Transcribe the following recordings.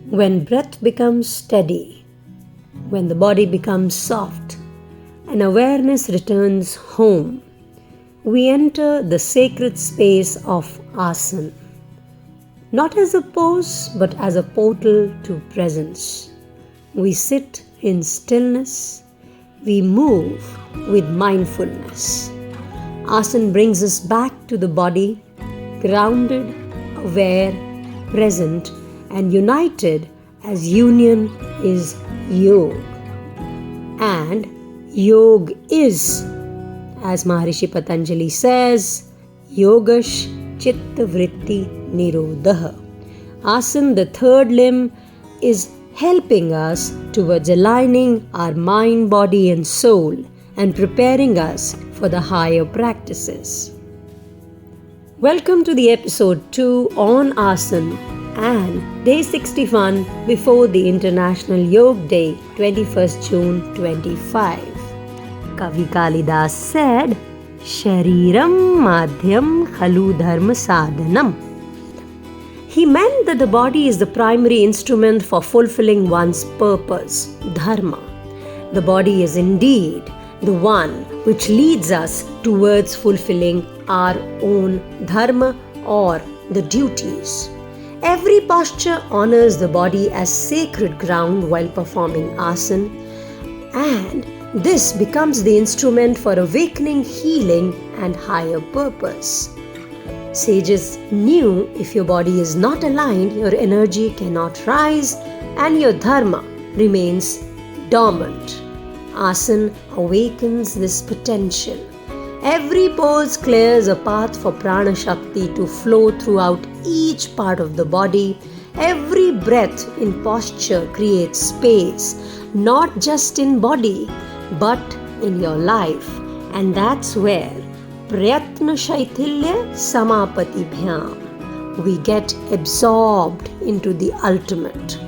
When breath becomes steady, when the body becomes soft, and awareness returns home, we enter the sacred space of Asana, not as a pose but as a portal to presence. We sit in stillness, we move with mindfulness. Asana brings us back to the body, grounded, aware, present, and united as union is yoga. And yoga is, as Maharishi Patanjali says, Yogaḥ Citta Vṛtti Nirodhaḥ. Asana, the third limb, is helping us towards aligning our mind, body and soul and preparing us for the higher practices. Welcome to the episode 2 on Asana and day 61 before the International Yoga Day, 21st June 25. Kavi Kalidasa said, Sharīram, Ādyam, Khalu, Dharma, Sādhanam. He meant that the body is the primary instrument for fulfilling one's purpose, Dharma. The body is indeed the one which leads us towards fulfilling our own Dharma or the duties. Every posture honors the body as sacred ground while performing Asana, and this becomes the instrument for awakening, healing and higher purpose. Sages knew if your body is not aligned, your energy cannot rise and your dharma remains dormant. Asana awakens this potential. Every pose clears a path for prana shakti to flow throughout each part of the body. Every breath in posture creates space, not just in body, but in your life. And that's where Prayatna Shaithilya Samapati Bhyam, we get absorbed into the ultimate.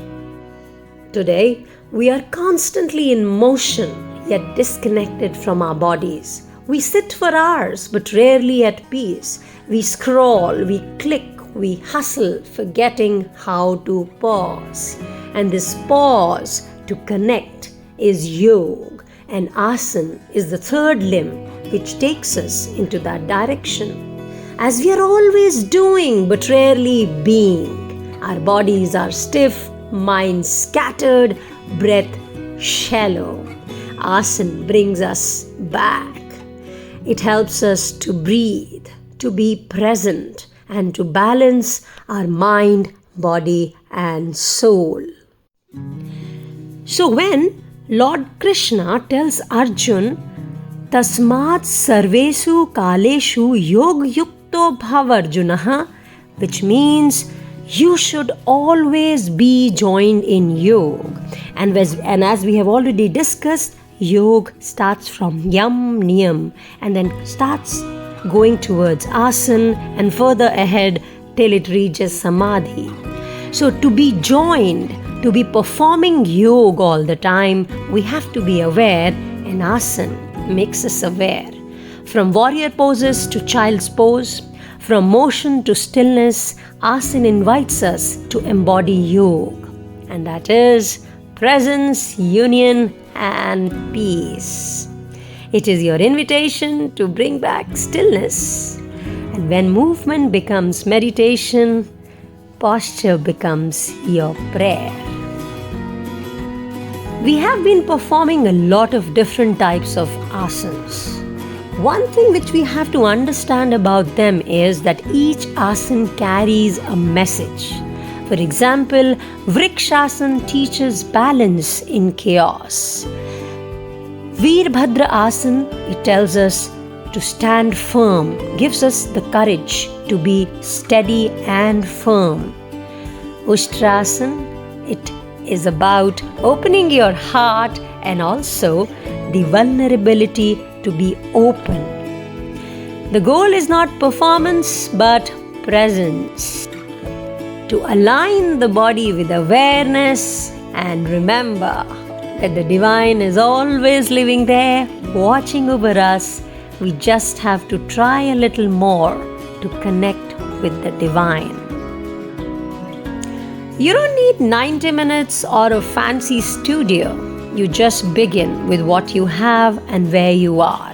Today, we are constantly in motion, yet disconnected from our bodies. We sit for hours, but rarely at peace. We scroll, we click, we hustle, forgetting how to pause. And this pause to connect is yoga, and Asana is the third limb which takes us into that direction. As we are always doing but rarely being, our bodies are stiff, mind scattered, breath shallow. Asana brings us back. It helps us to breathe, to be present, and to balance our mind, body, and soul. So when Lord Krishna tells Arjuna, Tasmāt Sarveṣu Kāleṣu Yogayukto Bhavārjuna, which means you should always be joined in yoga. And as we have already discussed, yoga starts from yam, niyam, and then starts going towards asana and further ahead till it reaches samadhi. So to be joined, to be performing yoga all the time, we have to be aware, and asana makes us aware. From warrior poses to child's pose, from motion to stillness, Asana invites us to embody yoga, and that is presence, union, and peace. It is your invitation to bring back stillness. And when movement becomes meditation, posture becomes your prayer. We have been performing a lot of different types of asanas. One thing which we have to understand about them is that each asana carries a message. For example, Vrikshasana teaches balance in chaos. Veerbhadra Asana, it tells us to stand firm, gives us the courage to be steady and firm. Ushtrasana, it is about opening your heart and also the vulnerability to be open. The goal is not performance but presence. To align the body with awareness and remember that the divine is always living there, watching over us. We just have to try a little more to connect with the divine. You don't need 90 minutes or a fancy studio. You just begin with what you have and where you are.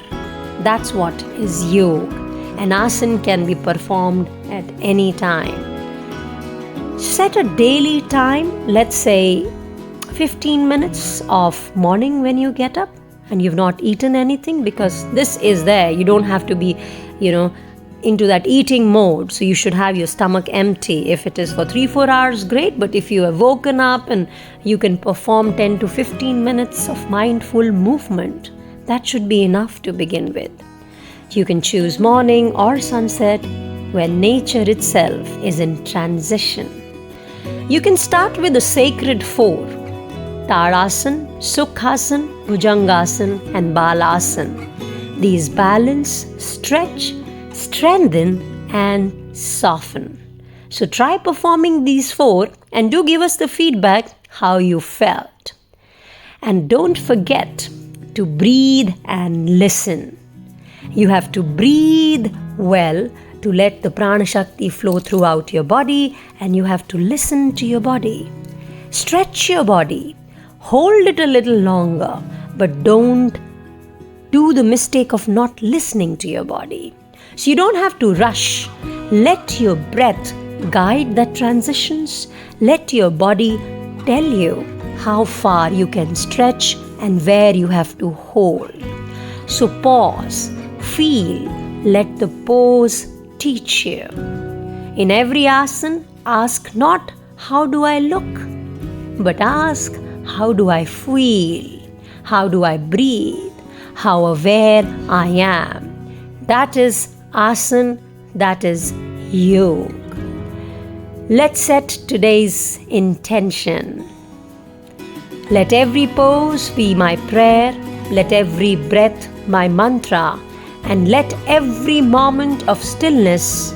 That's what is yoga. An asana can be performed at any time. Set a daily time, let's say 15 minutes of morning when you get up and you've not eaten anything, because this is there. You don't have to be, into that eating mode. So you should have your stomach empty. If it is for 3-4 hours, great. But if you have woken up and you can perform 10 to 15 minutes of mindful movement, that should be enough to begin with. You can choose morning or sunset when nature itself is in transition. You can start with the sacred 4: Tadasana, Sukhasana, Bhujangasana and Balasana. These balance, stretch, strengthen and soften. So try performing these 4 and do give us the feedback how you felt. And don't forget to breathe and listen. You have to breathe well to let the prana shakti flow throughout your body, and you have to listen to your body. Stretch your body. Hold it a little longer, but don't do the mistake of not listening to your body. So you don't have to rush. Let your breath guide the transitions. Let your body tell you how far you can stretch and where you have to hold. So pause, feel, let the pose teach you. In every asana, ask not how do I look, but ask how do I feel, how do I breathe, how aware I am. That is asana, that is yoga. Let's set today's intention. Let every pose be my prayer, let every breath my mantra, and let every moment of stillness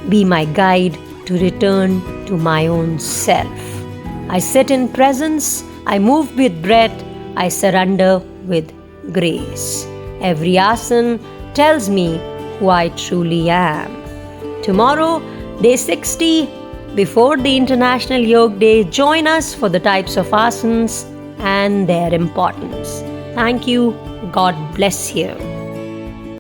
be my guide to return to my own self. I sit in presence, I move with breath, I surrender with grace. Every asana tells me who I truly am. Tomorrow, day 60, before the International Yoga Day, join us for the types of asanas and their importance. Thank you. God bless you.